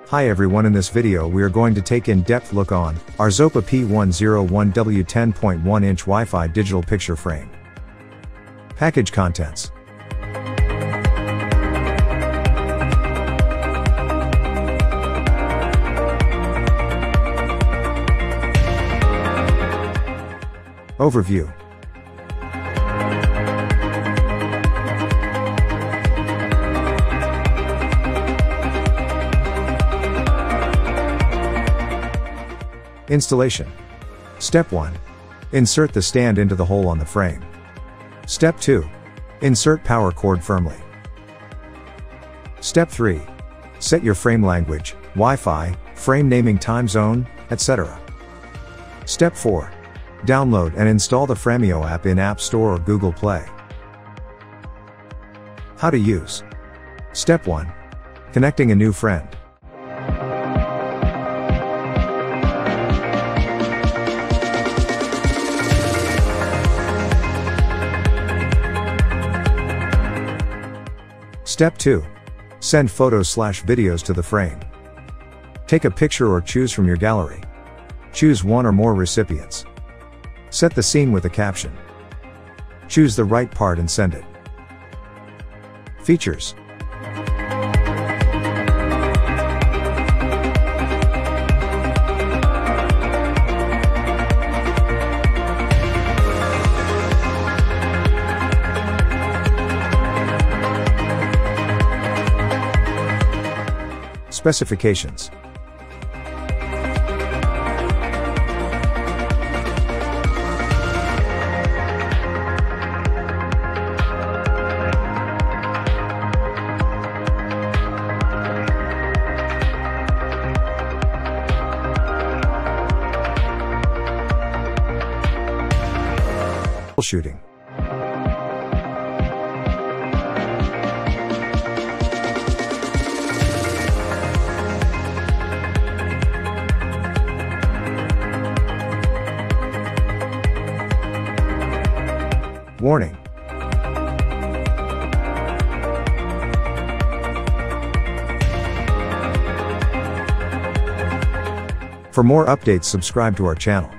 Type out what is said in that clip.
Hi everyone, in this video we are going to take in-depth look on ARZOPA P101W 10.1 inch Wi-Fi digital picture frame. Package contents. Overview. Installation. Step 1. Insert the stand into the hole on the frame. Step 2. Insert power cord firmly. Step 3. Set your frame language, Wi-Fi, frame naming, time zone, etc. Step 4. Download and install the Framio app in App Store or Google Play. How to use. Step 1. Connecting a new friend. Step 2. Send photos/videos to the frame. Take a picture or choose from your gallery. Choose one or more recipients. Set the scene with a caption. Choose the right part and send it. Features. Specifications. Troubleshooting. Warning. For more updates, subscribe to our channel.